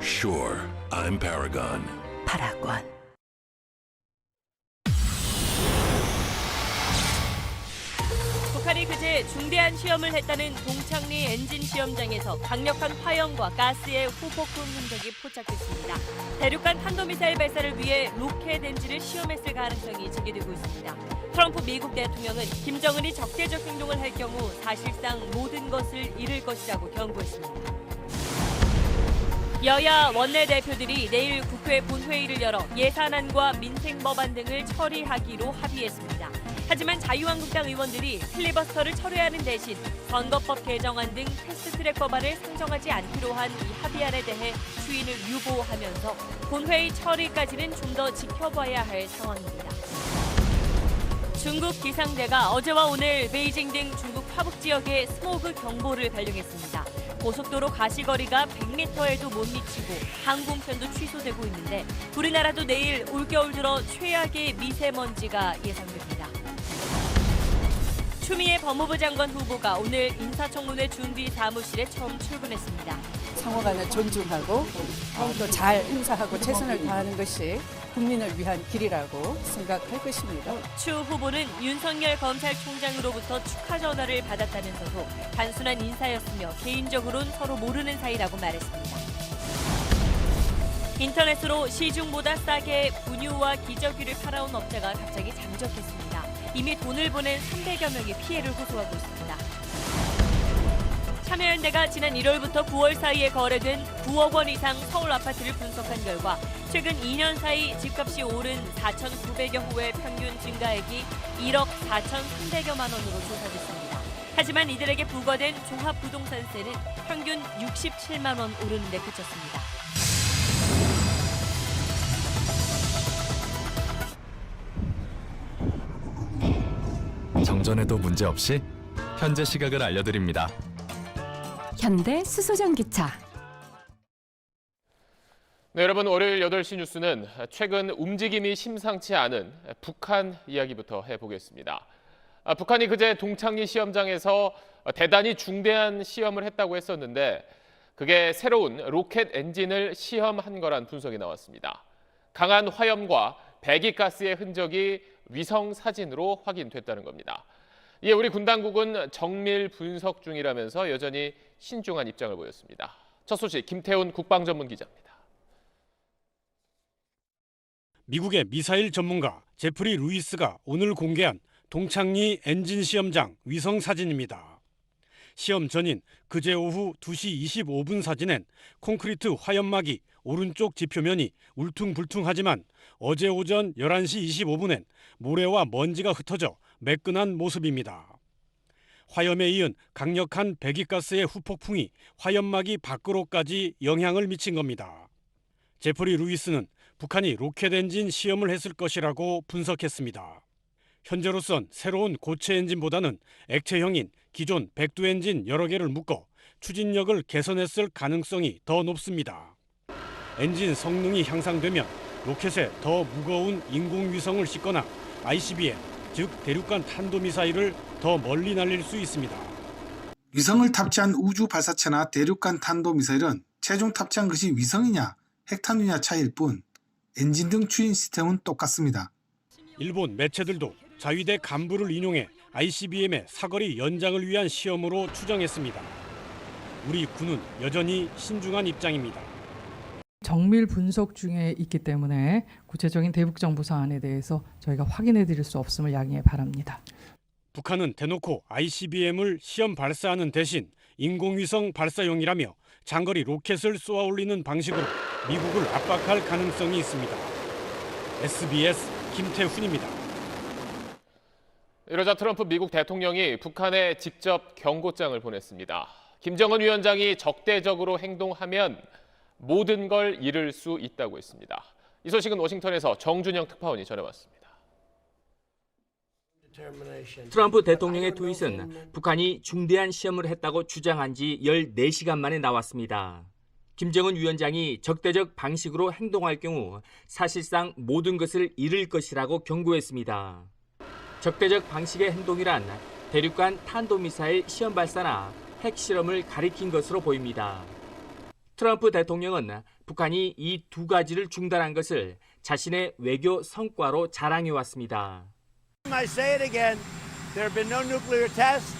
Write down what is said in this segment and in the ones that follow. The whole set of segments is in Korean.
Sure, I'm Paragon. 파라곤. 북한이 그제 중대한 시험을 했다는 동창리 엔진 시험장에서 강력한 화염과 가스의 후폭풍 흔적이 포착됐습니다. 대륙간 탄도미사일 발사를 위해 로켓 엔진을 시험했을 가능성이 제기되고 있습니다. 트럼프 미국 대통령은 김정은이 적대적 행동을 할 경우 사실상 모든 것을 잃을 것이라고 경고했습니다. 여야 원내대표들이 내일 국회 본회의를 열어 예산안과 민생법안 등을 처리하기로 합의했습니다. 하지만 자유한국당 의원들이 필리버스터를 철회하는 대신 선거법 개정안 등 패스트트랙 법안을 상정하지 않기로 한 이 합의안에 대해 추인을 유보하면서 본회의 처리까지는 좀 더 지켜봐야 할 상황입니다. 중국 기상대가 어제와 오늘 베이징 등 중국 화북 지역에 스모그 경보를 발령했습니다. 고속도로 가시거리가 100m에도 못 미치고 항공편도 취소되고 있는데 우리나라도 내일 올겨울 들어 최악의 미세먼지가 예상됩니다. 추미애 법무부 장관 후보가 오늘 인사청문회 준비 사무실에 처음 출근했습니다. 상호 간에 존중하고 또 잘 행사하고 최선을 다하는 것이 국민을 위한 길이라고 생각할 것입니다. 추 후보는 윤석열 검찰총장으로부터 축하 전화를 받았다면서도 단순한 인사였으며 개인적으로는 서로 모르는 사이라고 말했습니다. 인터넷으로 시중보다 싸게 분유와 기저귀를 팔아온 업자가 갑자기 잠적했습니다. 이미 돈을 보낸 300여 명이 피해를 호소하고 있습니다. 참여연대가 지난 1월부터 9월 사이에 거래된 9억 원 이상 서울 아파트를 분석한 결과 최근 2년 사이 집값이 오른 4,900여 호의 평균 증가액이 1억 4,300여만 원으로 조사됐습니다. 하지만 이들에게 부과된 종합부동산세는 평균 67만 원 오르는 데 그쳤습니다. 정전에도 문제없이 현재 시각을 알려드립니다. 현대 수소전기차. 네, 여러분 월요일 8시 뉴스는 최근 움직임이 심상치 않은 북한 이야기부터 해보겠습니다. 북한이 그제 동창리 시험장에서 대단히 중대한 시험을 했다고 했었는데 그게 새로운 로켓 엔진을 시험한 거란 분석이 나왔습니다. 강한 화염과 배기가스의 흔적이 위성 사진으로 확인됐다는 겁니다. 이에 우리 군 당국은 정밀 분석 중이라면서 여전히 신중한 입장을 보였습니다. 첫 소식 김태훈 국방전문기자입니다. 미국의 미사일 전문가 제프리 루이스가 오늘 공개한 동창리 엔진 시험장 위성 사진입니다. 시험 전인 그제 오후 2시 25분 사진엔 콘크리트 화염막이 오른쪽 지표면이 울퉁불퉁하지만 어제 오전 11시 25분엔 모래와 먼지가 흩어져 매끈한 모습입니다. 화염에 이은 강력한 배기가스의 후폭풍이 화염막이 밖으로까지 영향을 미친 겁니다. 제프리 루이스는 북한이 로켓 엔진 시험을 했을 것이라고 분석했습니다. 현재로선 새로운 고체 엔진보다는 액체형인 기존 백두 엔진 여러 개를 묶어 추진력을 개선했을 가능성이 더 높습니다. 엔진 성능이 향상되면 로켓에 더 무거운 인공위성을 싣거나 ICBM, 즉 대륙간 탄도미사일을 더 멀리 날릴 수 있습니다. 위성을 탑재한 우주 발사체나 대륙간 탄도미사일은 최종 탑재한 것이 위성이냐 핵탄두냐 차이일 뿐 엔진 등 추진 시스템은 똑같습니다. 일본 매체들도 자위대 간부를 인용해 ICBM의 사거리 연장을 위한 시험으로 추정했습니다. 우리 군은 여전히 신중한 입장입니다. 정밀 분석 중에 있기 때문에 구체적인 대북 정보 사안에 대해서 저희가 확인해 드릴 수 없음을 양해 바랍니다. 북한은 대놓고 ICBM을 시험 발사하는 대신 인공위성 발사용이라며 장거리 로켓을 쏘아 올리는 방식으로 미국을 압박할 가능성이 있습니다. SBS 김태훈입니다. 이러자 트럼프 미국 대통령이 북한에 직접 경고장을 보냈습니다. 김정은 위원장이 적대적으로 행동하면 모든 걸 잃을 수 있다고 했습니다. 이 소식은 워싱턴에서 정준영 특파원이 전해왔습니다. 트럼프 대통령의 트윗은 북한이 중대한 시험을 했다고 주장한 지 14시간 만에 나왔습니다. 김정은 위원장이 적대적 방식으로 행동할 경우 사실상 모든 것을 잃을 것이라고 경고했습니다. 적대적 방식의 행동이란 대륙간 탄도미사일 시험 발사나 핵실험을 가리킨 것으로 보입니다. 트럼프 대통령은 북한이 이 두 가지를 중단한 것을 자신의 외교 성과로 자랑해왔습니다. I say it again. There have been no nuclear tests.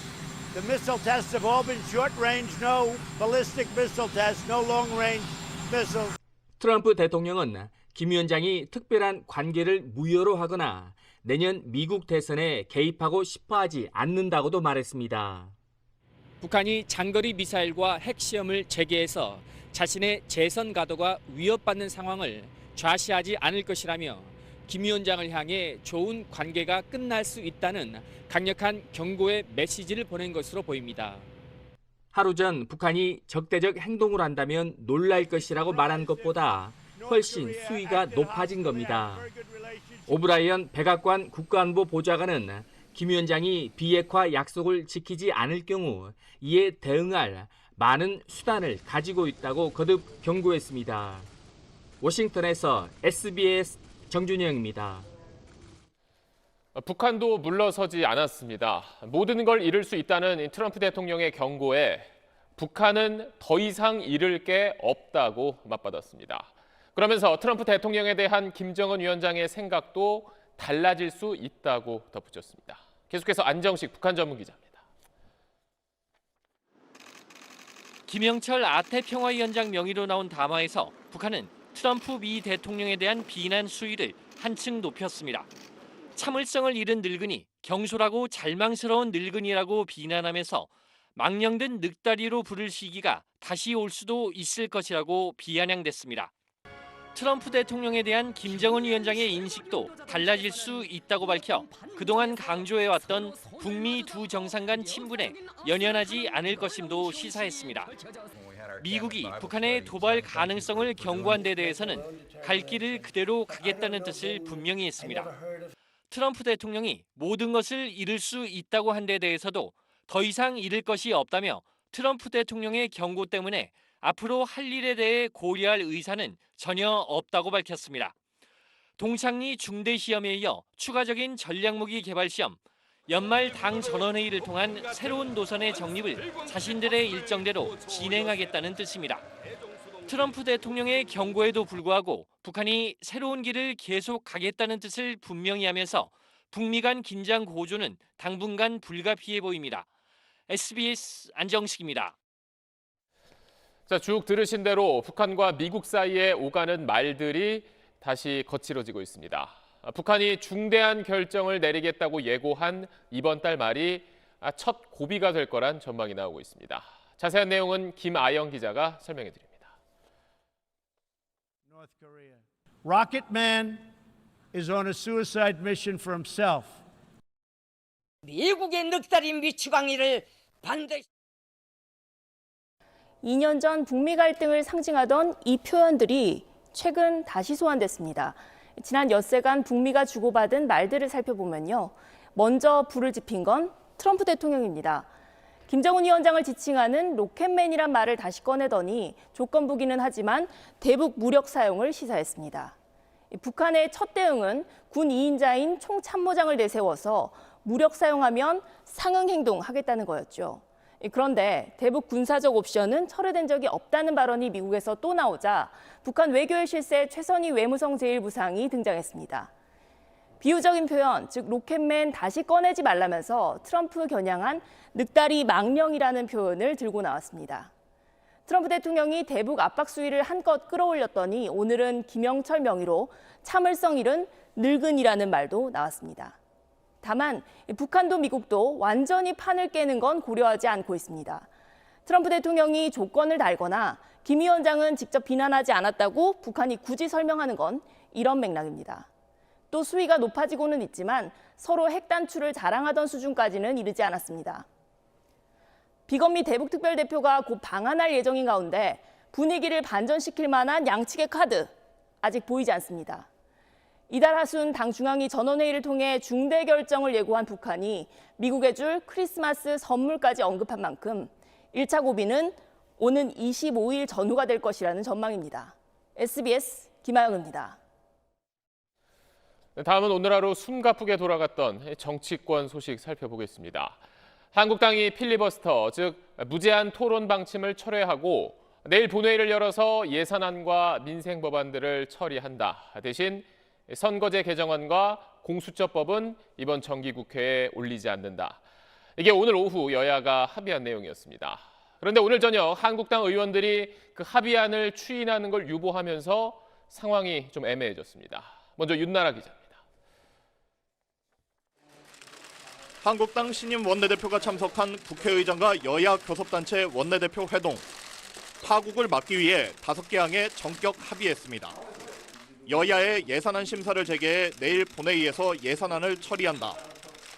The missile tests have all been short range, no ballistic missile tests, no long range missiles. 트럼프 대통령은 김 위원장이 특별한 관계를 무효로 하거나 내년 미국 대선에 개입하고 싶어하지 않는다고도 말했습니다. 북한이 장거리 미사일과 핵시험을 재개해서 자신의 재선 가도가 위협받는 상황을 좌시하지 않을 것이라며 김 위원장을 향해 좋은 관계가 끝날 수 있다는 강력한 경고의 메시지를 보낸 것으로 보입니다. 하루 전 북한이 적대적 행동을 한다면 놀랄 것이라고 말한 것보다 훨씬 수위가 높아진 겁니다. 오브라이언 백악관 국가안보 보좌관은 김 위원장이 비핵화 약속을 지키지 않을 경우 이에 대응할 많은 수단을 가지고 있다고 거듭 경고했습니다. 워싱턴에서 SBS 정준영입니다. 북한도 물러서지 않았습니다. 모든 걸 잃을 수 있다는 트럼프 대통령의 경고에 북한은 더 이상 잃을 게 없다고 맞받았습니다. 그러면서 트럼프 대통령에 대한 김정은 위원장의 생각도 달라질 수 있다고 덧붙였습니다. 계속해서 안정식 북한 전문 기자입니다. 김영철 아태평화위원장 명의로 나온 담화에서 북한은 트럼프 미 대통령에 대한 비난 수위를 한층 높였습니다. 참을성을 잃은 늙은이, 경솔하고 잘망스러운 늙은이라고 비난하면서 망령된 늑다리로 부를 시기가 다시 올 수도 있을 것이라고 비아냥댔습니다. 트럼프 대통령에 대한 김정은 위원장의 인식도 달라질 수 있다고 밝혀 그동안 강조해왔던 북미 두 정상 간 친분에 연연하지 않을 것임도 시사했습니다. 미국이 북한의 도발 가능성을 경고한 데 대해서는 갈 길을 그대로 가겠다는 뜻을 분명히 했습니다. 트럼프 대통령이 모든 것을 잃을 수 있다고 한 데 대해서도 더 이상 잃을 것이 없다며 트럼프 대통령의 경고 때문에 앞으로 할 일에 대해 고려할 의사는 전혀 없다고 밝혔습니다. 동창리 중대시험에 이어 추가적인 전략무기 개발 시험, 연말 당 전원회의를 통한 새로운 노선의 정립을 자신들의 일정대로 진행하겠다는 뜻입니다. 트럼프 대통령의 경고에도 불구하고 북한이 새로운 길을 계속 가겠다는 뜻을 분명히 하면서 북미 간 긴장 고조는 당분간 불가피해 보입니다. SBS 안정식입니다. 자, 쭉 들으신 대로 북한과 미국 사이에 오가는 말들이 다시 거칠어지고 있습니다. 북한이 중대한 결정을 내리겠다고 예고한 이번 달 말이 첫 고비가 될 거란 전망이 나오고 있습니다. 자세한 내용은 김아영 기자가 설명해 드립니다. Rocket Man is on a suicide mission for himself. 미국의 늑다리 미추광이를 반드시 2년 전 북미 갈등을 상징하던 이 표현들이 최근 다시 소환됐습니다. 지난 엿새간 북미가 주고받은 말들을 살펴보면요. 먼저 불을 지핀 건 트럼프 대통령입니다. 김정은 위원장을 지칭하는 로켓맨이란 말을 다시 꺼내더니 조건부기는 하지만 대북 무력 사용을 시사했습니다. 북한의 첫 대응은 군 2인자인 총참모장을 내세워서 무력 사용하면 상응 행동하겠다는 거였죠. 그런데 대북 군사적 옵션은 철회된 적이 없다는 발언이 미국에서 또 나오자 북한 외교의 실세 최선희 외무성 제1부상이 등장했습니다. 비유적인 표현, 즉 로켓맨 다시 꺼내지 말라면서 트럼프 겨냥한 늑다리 망령이라는 표현을 들고 나왔습니다. 트럼프 대통령이 대북 압박 수위를 한껏 끌어올렸더니 오늘은 김영철 명의로 참을성 잃은 늙은이라는 말도 나왔습니다. 다만 북한도 미국도 완전히 판을 깨는 건 고려하지 않고 있습니다. 트럼프 대통령이 조건을 달거나 김 위원장은 직접 비난하지 않았다고 북한이 굳이 설명하는 건 이런 맥락입니다. 또 수위가 높아지고는 있지만 서로 핵 단추를 자랑하던 수준까지는 이르지 않았습니다. 비건미 대북특별대표가 곧 방한할 예정인 가운데 분위기를 반전시킬 만한 양측의 카드 아직 보이지 않습니다. 이달 하순 당 중앙위 전원회의를 통해 중대 결정을 예고한 북한이 미국에 줄 크리스마스 선물까지 언급한 만큼 1차 고비는 오는 25일 전후가 될 것이라는 전망입니다. SBS 김아영입니다. 다음은 오늘 하루 숨가쁘게 돌아갔던 정치권 소식 살펴보겠습니다. 한국당이 필리버스터, 즉 무제한 토론 방침을 철회하고 내일 본회의를 열어서 예산안과 민생법안들을 처리한다. 대신 선거제 개정안과 공수처법은 이번 정기국회에 올리지 않는다. 이게 오늘 오후 여야가 합의한 내용이었습니다. 그런데 오늘 저녁 한국당 의원들이 그 합의안을 추인하는 걸 유보하면서 상황이 좀 애매해졌습니다. 먼저 윤나라 기자입니다. 한국당 신임 원내대표가 참석한 국회의장과 여야 교섭단체 원내대표 회동. 파국을 막기 위해 5개 항에 전격 합의했습니다. 여야의 예산안 심사를 재개해 내일 본회의에서 예산안을 처리한다.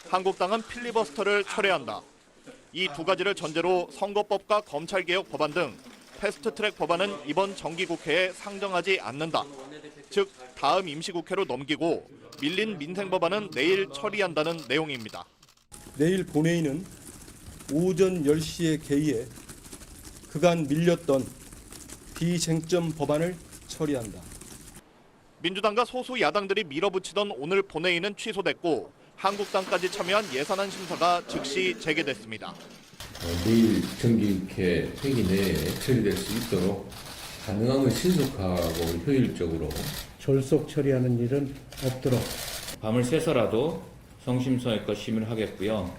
한국당은 필리버스터를 철회한다. 이 두 가지를 전제로 선거법과 검찰개혁 법안 등 패스트트랙 법안은 이번 정기국회에 상정하지 않는다. 즉 다음 임시국회로 넘기고 밀린 민생법안은 내일 처리한다는 내용입니다. 내일 본회의는 오전 10시에 개의해 그간 밀렸던 비쟁점 법안을 처리한다. 민주당과 소수 야당들이 밀어붙이던 오늘 본회의는 취소됐고 한국당까지 참여한 예산안 심사가 즉시 재개됐습니다. 내일 정기국회 회기 내에 처리될 수 있도록 가능한 신속하고 효율적으로 졸속 처리하는 일은 없도록 밤을 새서라도 성심성의껏 심의를 하겠고요.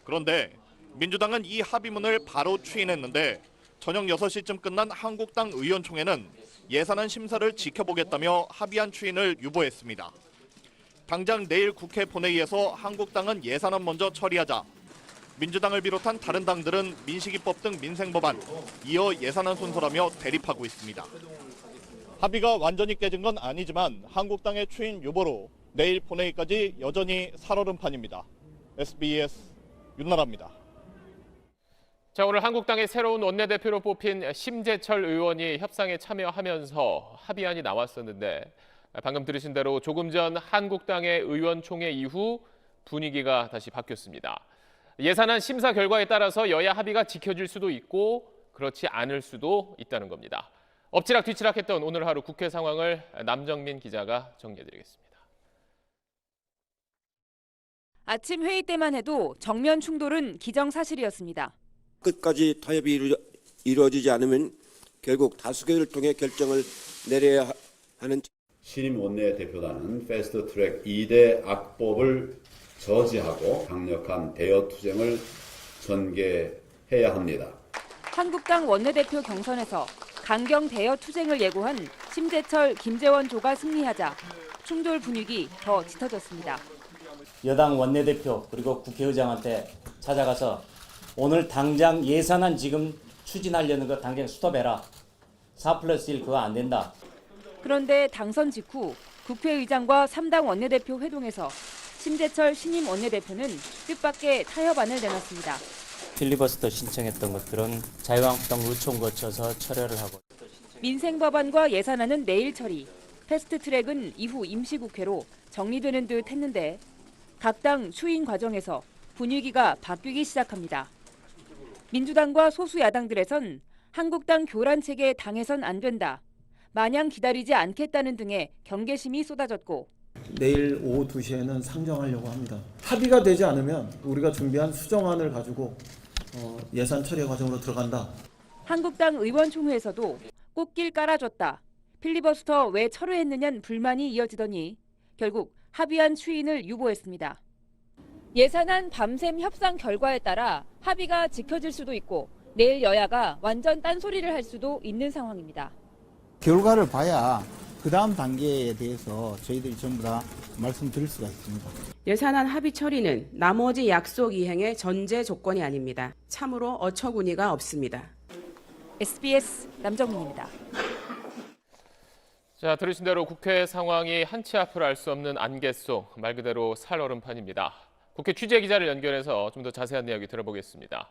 그런데 민주당은 이 합의문을 바로 추인했는데 저녁 6시쯤 끝난 한국당 의원총회는 예산안 심사를 지켜보겠다며 합의안 추인을 유보했습니다. 당장 내일 국회 본회의에서 한국당은 예산안 먼저 처리하자 민주당을 비롯한 다른 당들은 민식이법 등 민생법안, 이어 예산안 순서라며 대립하고 있습니다. 합의가 완전히 깨진 건 아니지만 한국당의 추인 유보로 내일 본회의까지 여전히 살얼음판입니다. SBS 윤나라입니다. 자, 오늘 한국당의 새로운 원내대표로 뽑힌 심재철 의원이 협상에 참여하면서 합의안이 나왔었는데 방금 들으신 대로 조금 전 한국당의 의원총회 이후 분위기가 다시 바뀌었습니다. 예산안 심사 결과에 따라서 여야 합의가 지켜질 수도 있고 그렇지 않을 수도 있다는 겁니다. 엎치락 뒤치락했던 오늘 하루 국회 상황을 남정민 기자가 정리해드리겠습니다. 아침 회의 때만 해도 정면 충돌은 기정사실이었습니다. 끝까지 타협이 이루어지지 않으면 결국 다수결을 통해 결정을 내려야 하는 신임 원내대표단은 패스트트랙 2대 악법을 저지하고 강력한 대여 투쟁을 전개해야 합니다. 한국당 원내대표 경선에서 강경 대여 투쟁을 예고한 심재철, 김재원 조가 승리하자 충돌 분위기 더 짙어졌습니다. 여당 원내대표 그리고 국회의장한테 찾아가서 오늘 당장 예산안 지금 추진하려는 거 당장 스톱해라. 4+1 그거 안 된다. 그런데 당선 직후 국회의장과 3당 원내대표 회동에서 심재철 신임 원내대표는 뜻밖의 타협안을 내놨습니다. 필리버스터 신청했던 것들은 자유한국당 의총 거쳐서 철회를 하고. 민생법안과 예산안은 내일 처리, 패스트트랙은 이후 임시국회로 정리되는 듯 했는데 각 당 추인 과정에서 분위기가 바뀌기 시작합니다. 민주당과 소수 야당들에선 한국당 교란체계 당해선 안 된다. 마냥 기다리지 않겠다는 등의 경계심이 쏟아졌고 내일 오후 2시에는 상정하려고 합니다. 합의가 되지 않으면 우리가 준비한 수정안을 가지고 예산 처리 과정으로 들어간다. 한국당 의원총회에서도 꽃길 깔아줬다. 필리버스터 왜 철회했느냐는 불만이 이어지더니 결국 합의안 추인을 유보했습니다. 예산안 밤샘 협상 결과에 따라 합의가 지켜질 수도 있고 내일 여야가 완전 딴소리를 할 수도 있는 상황입니다. 결과를 봐야 그 다음 단계에 대해서 저희들이 전부 다 말씀드릴 수가 있습니다. 예산안 합의 처리는 나머지 약속 이행의 전제 조건이 아닙니다. 참으로 어처구니가 없습니다. SBS 남정민입니다. 자, 들으신 대로 국회 상황이 한치 앞을 알 수 없는 안개 속 말 그대로 살얼음판입니다. 국회 취재 기자를 연결해서 좀 더 자세한 이야기 들어보겠습니다.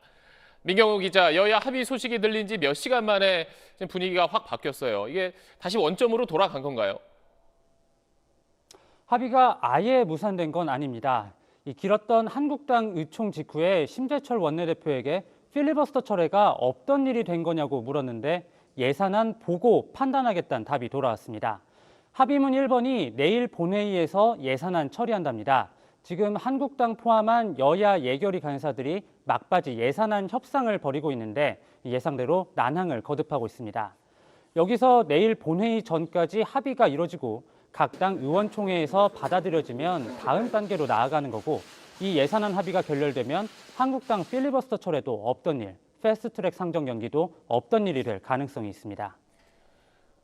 민경호 기자, 여야 합의 소식이 들린 지 몇 시간 만에 지금 분위기가 확 바뀌었어요. 이게 다시 원점으로 돌아간 건가요? 합의가 아예 무산된 건 아닙니다. 이 길었던 한국당 의총 직후에 심재철 원내대표에게 필리버스터 철회가 없던 일이 된 거냐고 물었는데 예산안 보고 판단하겠다는 답이 돌아왔습니다. 합의문 1번이 내일 본회의에서 예산안 처리한답니다. 지금 한국당 포함한 여야 예결위 간사들이 막바지 예산안 협상을 벌이고 있는데 예상대로 난항을 거듭하고 있습니다. 여기서 내일 본회의 전까지 합의가 이뤄지고 각 당 의원총회에서 받아들여지면 다음 단계로 나아가는 거고, 이 예산안 합의가 결렬되면 한국당 필리버스터 철회도 없던 일, 패스트트랙 상정 연기도 없던 일이 될 가능성이 있습니다.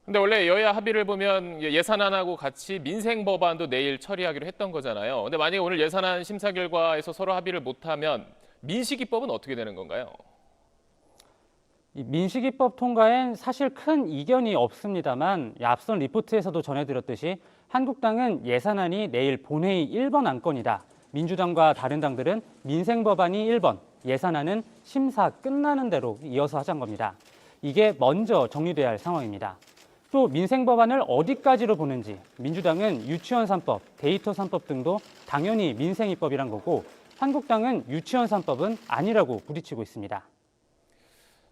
근데 원래 여야 합의를 보면 예산안하고 같이 민생 법안도 내일 처리하기로 했던 거잖아요. 근데 만약에 오늘 예산안 심사 결과에서 서로 합의를 못하면 민식이법은 어떻게 되는 건가요? 이 민식이법 통과엔 사실 큰 이견이 없습니다만, 앞선 리포트에서도 전해드렸듯이 한국당은 예산안이 내일 본회의 1번 안건이다. 민주당과 다른 당들은 민생 법안이 1번, 예산안은 심사 끝나는 대로 이어서 하자는 겁니다. 이게 먼저 정리돼야 할 상황입니다. 또 민생 법안을 어디까지로 보는지, 민주당은 유치원 3법, 데이터 3법 등도 당연히 민생 입법이란 거고, 한국당은 유치원 3법은 아니라고 부딪히고 있습니다.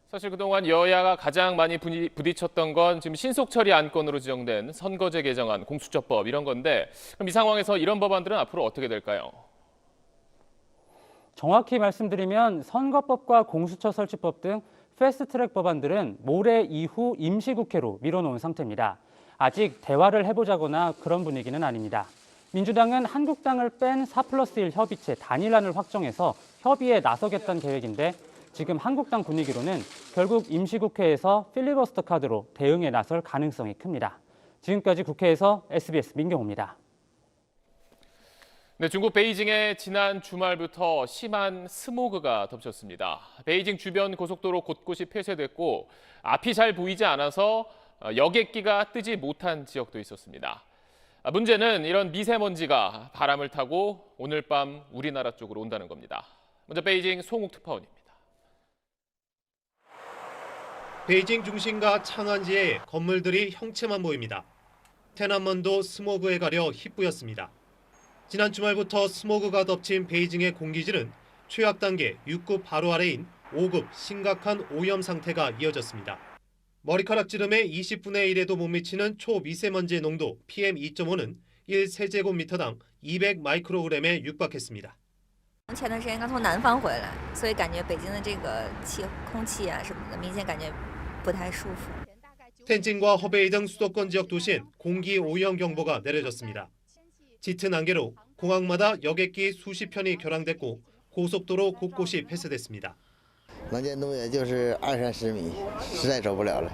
사실 그동안 여야가 가장 많이 부딪혔던 건 지금 신속처리 안건으로 지정된 선거제 개정안, 공수처법 이런 건데, 그럼 이 상황에서 이런 법안들은 앞으로 어떻게 될까요? 정확히 말씀드리면 선거법과 공수처 설치법 등 패스트트랙 법안들은 모레 이후 임시국회로 밀어놓은 상태입니다. 아직 대화를 해보자거나 그런 분위기는 아닙니다. 민주당은 한국당을 뺀 4+1 협의체 단일안을 확정해서 협의에 나서겠다는 계획인데, 지금 한국당 분위기로는 결국 임시국회에서 필리버스터 카드로 대응에 나설 가능성이 큽니다. 지금까지 국회에서 SBS 민경호입니다. 네, 중국 베이징에 지난 주말부터 심한 스모그가 덮쳤습니다. 베이징 주변 고속도로 곳곳이 폐쇄됐고 앞이 잘 보이지 않아서 여객기가 뜨지 못한 지역도 있었습니다. 문제는 이런 미세먼지가 바람을 타고 오늘 밤 우리나라 쪽으로 온다는 겁니다. 먼저 베이징 송욱 특파원입니다. 베이징 중심가 창안지에 건물들이 형체만 보입니다. 테난먼도 스모그에 가려 희뿌였습니다. 지난 주말부터 스모그가 덮친 베이징의 공기질은 최악 단계 6급 바로 아래인 5급 심각한 오염 상태가 이어졌습니다. 머리카락지름의 20분의 1에도 못 미치는 초미세먼지의 농도 PM2.5는 1세제곱미터당 200 마이크로그램에 육박했습니다. 前段时间刚从南方回来，所以感觉北京的这个空气啊什么的，明显感觉不太舒服。 텐진과 허베이 등 수도권 지역 도시엔 공기 오염 경보가 내려졌습니다. 짙은 안개로 공항마다 여객기 수십 편이 결항됐고 고속도로 곳곳이 폐쇄됐습니다. 能见度也就是20-30米，实在走不了了，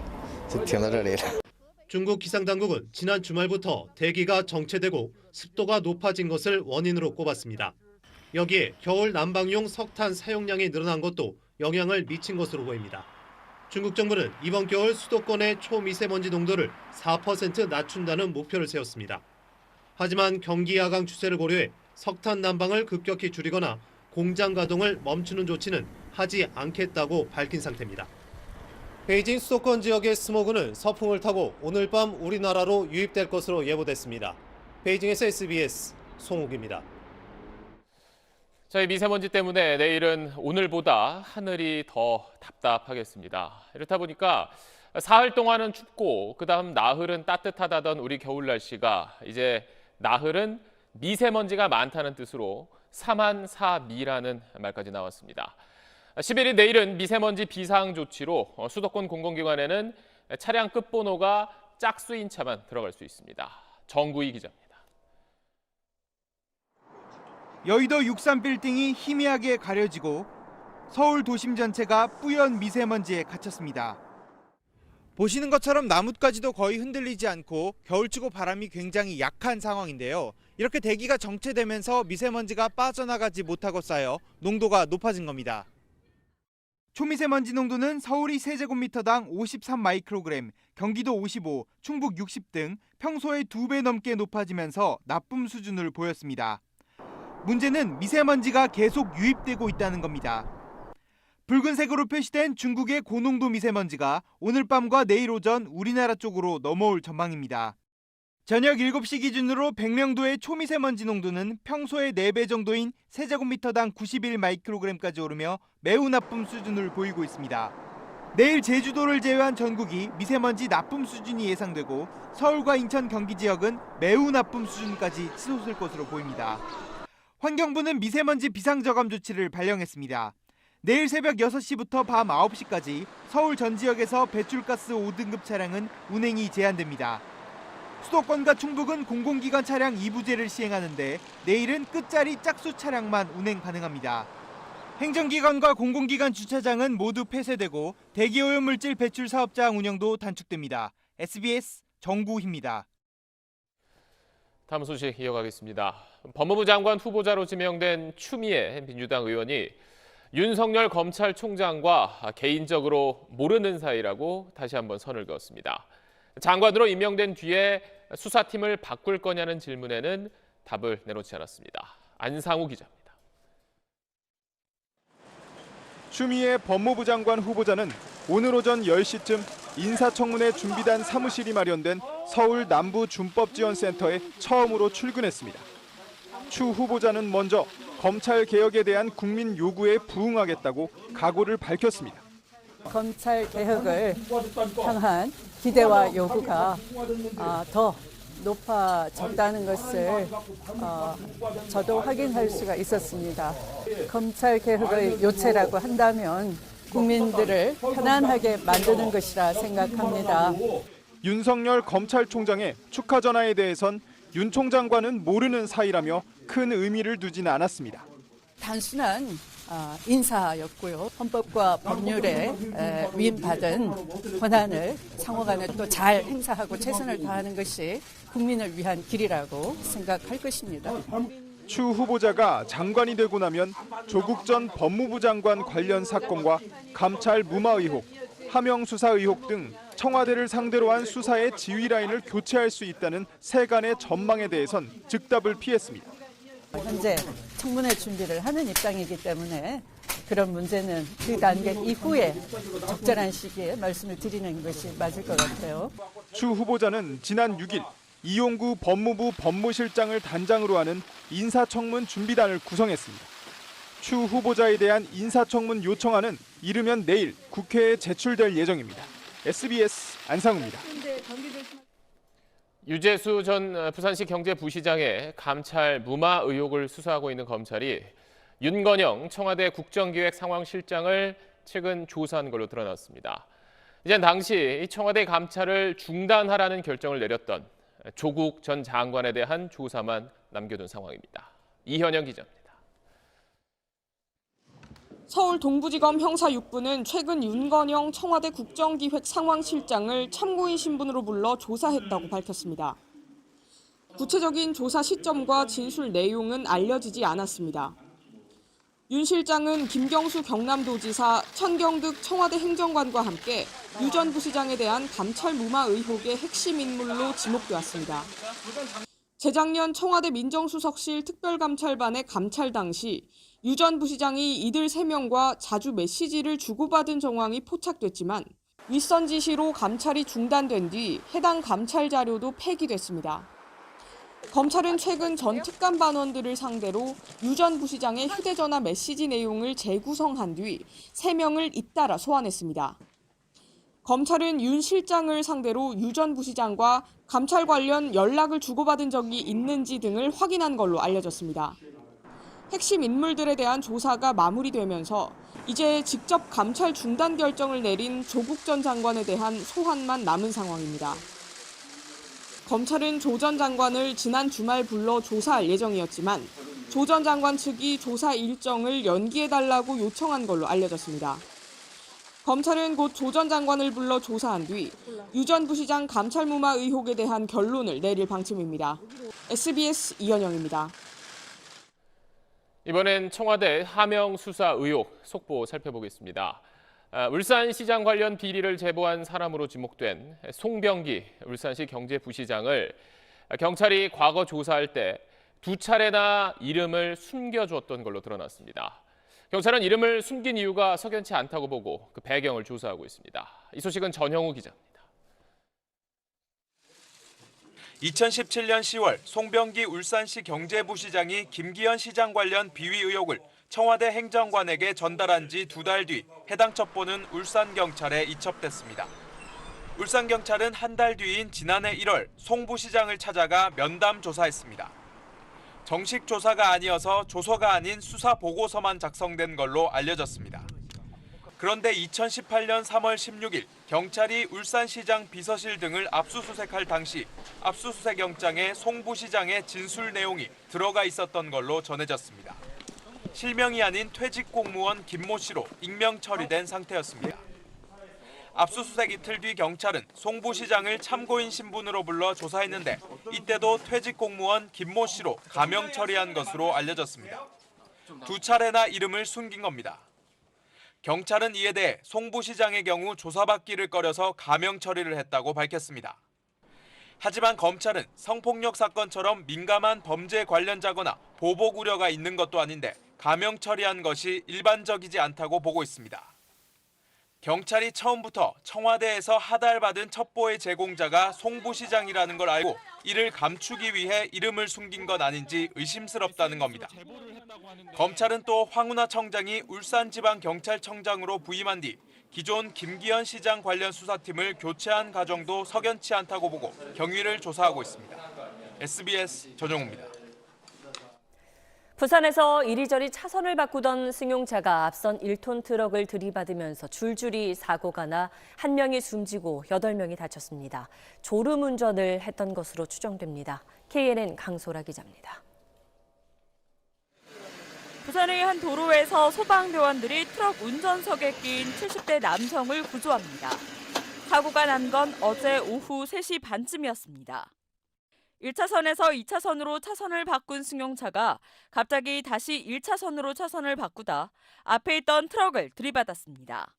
就停到这里了。 중국 기상당국은 지난 주말부터 대기가 정체되고 습도가 높아진 것을 원인으로 꼽았습니다. 여기에 겨울 난방용 석탄 사용량이 늘어난 것도 영향을 미친 것으로 보입니다. 중국 정부는 이번 겨울 수도권의 초미세먼지 농도를 4% 낮춘다는 목표를 세웠습니다. 하지만 경기 하강 추세를 고려해 석탄 난방을 급격히 줄이거나 공장 가동을 멈추는 조치는 하지 않겠다고 밝힌 상태입니다. 베이징 수도권 지역의 스모그는 서풍을 타고 오늘 밤 우리나라로 유입될 것으로 예보됐습니다. 베이징에서 SBS 송욱입니다. 이 미세먼지 때문에 내일은 오늘보다 하늘이 더 답답하겠습니다. 이렇다 보니까 사흘 동안은 춥고 그다음 나흘은 따뜻하다던 우리 겨울 날씨가 이제 나흘은 미세먼지가 많다는 뜻으로 사만사미라는 말까지 나왔습니다. 11일 내일은 미세먼지 비상조치로 수도권 공공기관에는 차량 끝번호가 짝수인 차만 들어갈 수 있습니다. 정구희 기자입니다. 여의도 63빌딩이 희미하게 가려지고 서울 도심 전체가 뿌연 미세먼지에 갇혔습니다. 보시는 것처럼 나뭇가지도 거의 흔들리지 않고 겨울치고 바람이 굉장히 약한 상황인데요. 이렇게 대기가 정체되면서 미세먼지가 빠져나가지 못하고 쌓여 농도가 높아진 겁니다. 초미세먼지 농도는 서울이 세제곱미터당 53 마이크로그램, 경기도 55, 충북 60 등 평소의 2배 넘게 높아지면서 나쁨 수준을 보였습니다. 문제는 미세먼지가 계속 유입되고 있다는 겁니다. 붉은색으로 표시된 중국의 고농도 미세먼지가 오늘 밤과 내일 오전 우리나라 쪽으로 넘어올 전망입니다. 저녁 7시 기준으로 백령도의 초미세먼지 농도는 평소의 4배 정도인 세제곱미터당 91 마이크로그램까지 오르며 매우 나쁨 수준을 보이고 있습니다. 내일 제주도를 제외한 전국이 미세먼지 나쁨 수준이 예상되고 서울과 인천, 경기 지역은 매우 나쁨 수준까지 치솟을 것으로 보입니다. 환경부는 미세먼지 비상저감 조치를 발령했습니다. 내일 새벽 6시부터 밤 9시까지 서울 전 지역에서 배출가스 5등급 차량은 운행이 제한됩니다. 수도권과 충북은 공공기관 차량 2부제를 시행하는데 내일은 끝자리 짝수 차량만 운행 가능합니다. 행정기관과 공공기관 주차장은 모두 폐쇄되고 대기오염물질 배출 사업장 운영도 단축됩니다. SBS 정구희입니다. 다음 소식 이어가겠습니다. 법무부 장관 후보자로 지명된 추미애 민주당 의원이 윤석열 검찰총장과 개인적으로 모르는 사이라고 다시 한번 선을 그었습니다. 장관으로 임명된 뒤에 수사팀을 바꿀 거냐는 질문에는 답을 내놓지 않았습니다. 안상우 기자입니다. 추미애 법무부 장관 후보자는 오늘 오전 10시쯤 인사청문회 준비단 사무실이 마련된 서울 남부준법지원센터에 처음으로 출근했습니다. 추 후보자는 먼저 검찰 개혁에 대한 국민 요구에 부응하겠다고 각오를 밝혔습니다. 검찰 개혁을 향한 기대와 요구가 더 높아졌다는 것을 저도 확인할 수가 있었습니다. 검찰 개혁의 요체라고 한다면 국민들을 편안하게 만드는 것이라 생각합니다. 윤석열 검찰총장의 축하 전화에 대해선 윤 총장과는 모르는 사이라며 큰 의미를 두지는 않았습니다. 단순한 인사였고요. 헌법과 법률에 위임받은 권한을 상호간에 또 잘 행사하고 최선을 다하는 것이 국민을 위한 길이라고 생각할 것입니다. 추 후보자가 장관이 되고 나면 조국 전 법무부 장관 관련 사건과 감찰 무마 의혹, 하명 수사 의혹 등 청와대를 상대로 한 수사의 지휘 라인을 교체할 수 있다는 세간의 전망에 대해선 즉답을 피했습니다. 현재 청문회 준비를 하는 입장이기 때문에 그런 문제는 그 단계 이후에 적절한 시기에 말씀을 드리는 것이 맞을 것 같아요. 추 후보자는 지난 6일 이용구 법무부 법무실장을 단장으로 하는 인사청문 준비단을 구성했습니다. 추 후보자에 대한 인사청문 요청안은 이르면 내일 국회에 제출될 예정입니다. SBS 안상우입니다. 유재수 전 부산시 경제부시장의 감찰 무마 의혹을 수사하고 있는 검찰이 윤건영 청와대 국정기획상황실장을 최근 조사한 걸로 드러났습니다. 이젠 당시 청와대 감찰을 중단하라는 결정을 내렸던 조국 전 장관에 대한 조사만 남겨둔 상황입니다. 이현영 기자입니다. 서울 동부지검 형사 6부는 최근 윤건영 청와대 국정기획상황실장을 참고인 신분으로 불러 조사했다고 밝혔습니다. 구체적인 조사 시점과 진술 내용은 알려지지 않았습니다. 윤 실장은 김경수 경남도지사, 천경득 청와대 행정관과 함께 유 전 부시장에 대한 감찰 무마 의혹의 핵심 인물로 지목되었습니다. 재작년 청와대 민정수석실 특별감찰반의 감찰 당시 유 전 부시장이 이들 3명과 자주 메시지를 주고받은 정황이 포착됐지만 윗선 지시로 감찰이 중단된 뒤 해당 감찰 자료도 폐기됐습니다. 검찰은 최근 전 특감반원들을 상대로 유 전 부시장의 휴대전화 메시지 내용을 재구성한 뒤 3명을 잇따라 소환했습니다. 검찰은 윤 실장을 상대로 유 전 부시장과 감찰 관련 연락을 주고받은 적이 있는지 등을 확인한 걸로 알려졌습니다. 핵심 인물들에 대한 조사가 마무리되면서 이제 직접 감찰 중단 결정을 내린 조국 전 장관에 대한 소환만 남은 상황입니다. 검찰은 조 전 장관을 지난 주말 불러 조사할 예정이었지만 조 전 장관 측이 조사 일정을 연기해달라고 요청한 걸로 알려졌습니다. 검찰은 곧 조 전 장관을 불러 조사한 뒤 유 전 부시장 감찰 무마 의혹에 대한 결론을 내릴 방침입니다. SBS 이현영입니다. 이번엔 청와대 하명 수사 의혹 속보 살펴보겠습니다. 울산시장 관련 비리를 제보한 사람으로 지목된 송병기 울산시 경제부시장을 경찰이 과거 조사할 때 2차례나 이름을 숨겨주었던 걸로 드러났습니다. 경찰은 이름을 숨긴 이유가 석연치 않다고 보고 그 배경을 조사하고 있습니다. 이 소식은 전형우 기자입니다. 2017년 10월 송병기 울산시 경제부시장이 김기현 시장 관련 비위 의혹을 청와대 행정관에게 전달한 지 2달 뒤 해당 첩보는 울산경찰에 이첩됐습니다. 울산경찰은 한 달 뒤인 지난해 1월 송 부시장을 찾아가 면담 조사했습니다. 정식 조사가 아니어서 조서가 아닌 수사 보고서만 작성된 걸로 알려졌습니다. 그런데 2018년 3월 16일 경찰이 울산시장 비서실 등을 압수수색할 당시 압수수색 영장에 송 부시장의 진술 내용이 들어가 있었던 걸로 전해졌습니다. 실명이 아닌 퇴직 공무원 김모 씨로 익명 처리된 상태였습니다. 압수수색 이틀 뒤 경찰은 송 부시장을 참고인 신분으로 불러 조사했는데 이때도 퇴직 공무원 김모 씨로 가명 처리한 것으로 알려졌습니다. 두 차례나 이름을 숨긴 겁니다. 경찰은 이에 대해 송 부시장의 경우 조사받기를 꺼려서 가명 처리를 했다고 밝혔습니다. 하지만 검찰은 성폭력 사건처럼 민감한 범죄 관련자거나 보복 우려가 있는 것도 아닌데 가명 처리한 것이 일반적이지 않다고 보고 있습니다. 경찰이 처음부터 청와대에서 하달받은 첩보의 제공자가 송 부시장이라는 걸 알고 이를 감추기 위해 이름을 숨긴 건 아닌지 의심스럽다는 겁니다. 검찰은 또 황운하 청장이 울산지방경찰청장으로 부임한 뒤 기존 김기현 시장 관련 수사팀을 교체한 과정도 석연치 않다고 보고 경위를 조사하고 있습니다. SBS 전용우입니다. 부산에서 이리저리 차선을 바꾸던 승용차가 앞선 1톤 트럭을 들이받으면서 줄줄이 사고가 나 1명이 숨지고 8명이 다쳤습니다. 졸음운전을 했던 것으로 추정됩니다. KNN 강소라 기자입니다. 부산의 한 도로에서 소방대원들이 트럭 운전석에 낀 70대 남성을 구조합니다. 사고가 난 건 어제 오후 3시 반쯤이었습니다. 1차선에서 2차선으로 차선을 바꾼 승용차가 갑자기 다시 1차선으로 차선을 바꾸다 앞에 있던 트럭을 들이받았습니다.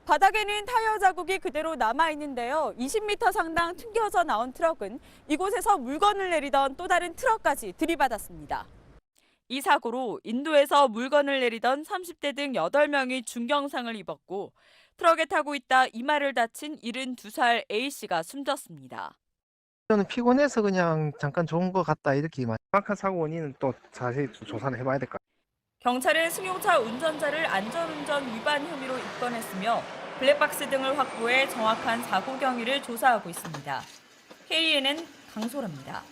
바닥에는 타이어 자국이 그대로 남아있는데요. 20m 상당 튕겨져 나온 트럭은 이곳에서 물건을 내리던 또 다른 트럭까지 들이받았습니다. 이 사고로 인도에서 물건을 내리던 30대 등 8명이 중경상을 입었고 트럭에 타고 있다 이마를 다친 72살 A씨가 숨졌습니다. 저는 피곤해서 그냥 잠깐 좋은 것 같다 이렇게 정확한 사고 원인은 또 자세히 조사를 해봐야 될 것 같아요. 경찰은 승용차 운전자를 안전운전 위반 혐의로 입건했으며 블랙박스 등을 확보해 정확한 사고 경위를 조사하고 있습니다. KNN 강소라입니다.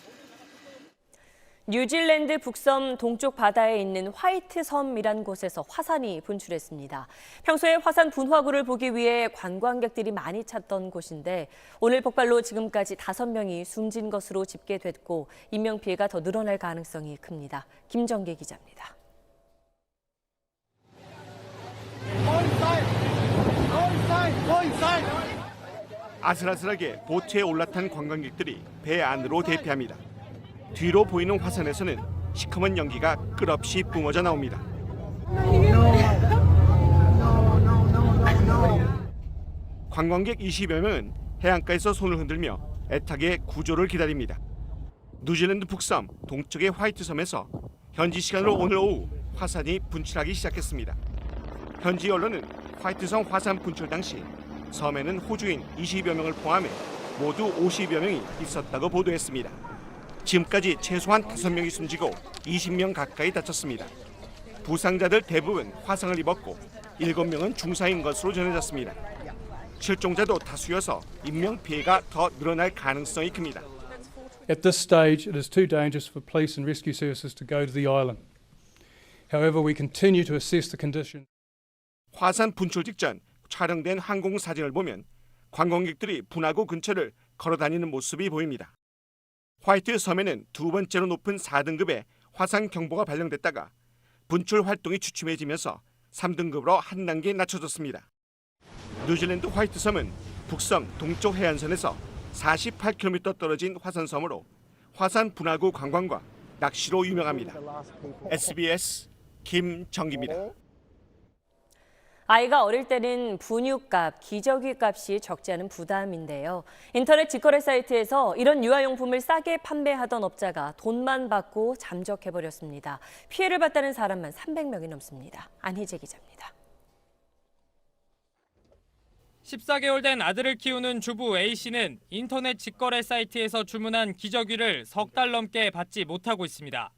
뉴질랜드 북섬 동쪽 바다에 있는 화이트 섬이란 곳에서 화산이 분출했습니다. 평소에 화산 분화구를 보기 위해 관광객들이 많이 찾던 곳인데 오늘 폭발로 지금까지 5명이 숨진 것으로 집계됐고 인명피해가 더 늘어날 가능성이 큽니다. 김정계 기자입니다. 아슬아슬하게 보트에 올라탄 관광객들이 배 안으로 대피합니다. 뒤로 보이는 화산에서는 시커먼 연기가 끝없이 뿜어져 나옵니다. 관광객 20여 명은 해안가에서 손을 흔들며 애타게 구조를 기다립니다. 뉴질랜드 북섬 동쪽의 화이트섬에서 현지 시간으로 오늘 오후 화산이 분출하기 시작했습니다. 현지 언론은 화이트섬 화산 분출 당시 섬에는 호주인 20여 명을 포함해 모두 50여 명이 있었다고 보도했습니다. 지금까지 최소한 5명이 숨지고 20명 가까이 다쳤습니다. 부상자들 대부분 화상을 입었고 7명은 중상인 것으로 전해졌습니다. 실종자도 다수여서 인명피해가 더 늘어날 가능성이 큽니다. At this stage, it is too dangerous for police and rescue services to go to the island. However, we continue to assess the condition. 화산 분출 직전 촬영된 항공 사진을 보면 관광객들이 분화구 근처를 걸어다니는 모습이 보입니다. 화이트 섬에는 두 번째로 높은 4등급의 화산 경보가 발령됐다가 분출 활동이 주춤해지면서 3등급으로 한 단계 낮춰졌습니다. 뉴질랜드 화이트 섬은 북섬 동쪽 해안선에서 48km 떨어진 화산섬으로 화산 분화구 관광과 낚시로 유명합니다. SBS 김정기입니다. 아이가 어릴 때는 분유값, 기저귀 값이 적지 않은 부담인데요. 인터넷 직거래 사이트에서 이런 유아용품을 싸게 판매하던 업자가 돈만 받고 잠적해버렸습니다. 피해를 봤다는 사람만 300명이 넘습니다. 안희재 기자입니다. 14개월 된 아들을 키우는 주부 A씨는 인터넷 직거래 사이트에서 주문한 기저귀를 3달 넘게 받지 못하고 있습니다.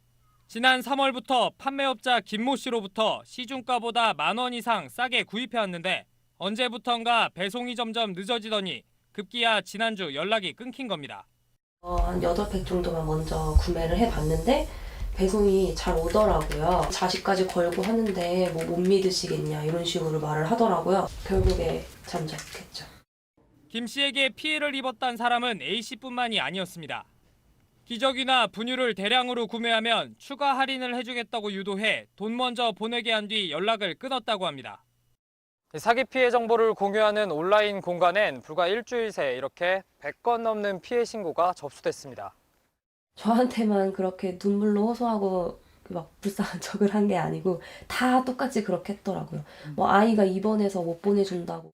지난 3월부터 판매업자 김모 씨로부터 시중가보다 10,000원 이상 싸게 구입해왔는데 언제부턴가 배송이 점점 늦어지더니 급기야 지난주 연락이 끊긴 겁니다. 한 8팩 정도만 먼저 구매를 해봤는데 배송이 잘 오더라고요. 자식까지 걸고 하는데 뭐 못 믿으시겠냐 이런 식으로 말을 하더라고요. 결국에 잠적했죠. 김 씨에게 피해를 입었던 사람은 A 씨뿐만이 아니었습니다. 기저귀나 분유를 대량으로 구매하면 추가 할인을 해주겠다고 유도해 돈 먼저 보내게 한 뒤 연락을 끊었다고 합니다. 사기 피해 정보를 공유하는 온라인 공간엔 불과 일주일 새 이렇게 100건 넘는 피해 신고가 접수됐습니다. 저한테만 그렇게 눈물로 호소하고 막 불쌍한 척을 한 게 아니고 다 똑같이 그렇게 했더라고요. 뭐 아이가 입원해서 못 보내준다고.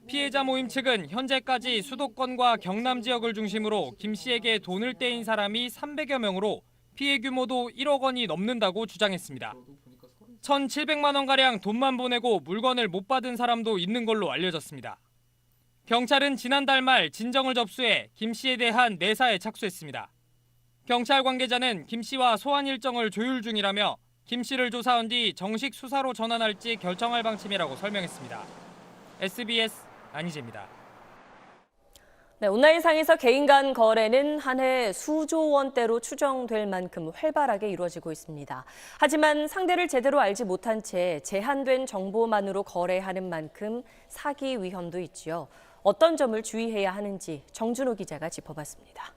피해자 모임 측은 현재까지 수도권과 경남 지역을 중심으로 김 씨에게 돈을 떼인 사람이 300여 명으로 피해 규모도 1억 원이 넘는다고 주장했습니다. 1,700만 원가량 돈만 보내고 물건을 못 받은 사람도 있는 걸로 알려졌습니다. 경찰은 지난달 말 진정을 접수해 김 씨에 대한 내사에 착수했습니다. 경찰 관계자는 김 씨와 소환 일정을 조율 중이라며 김 씨를 조사한 뒤 정식 수사로 전환할지 결정할 방침이라고 설명했습니다. SBS 안희재입니다. 네, 온라인상에서 개인 간 거래는 한 해 수조 원대로 추정될 만큼 활발하게 이루어지고 있습니다. 하지만 상대를 제대로 알지 못한 채 제한된 정보만으로 거래하는 만큼 사기 위험도 있지요. 어떤 점을 주의해야 하는지 정준호 기자가 짚어봤습니다.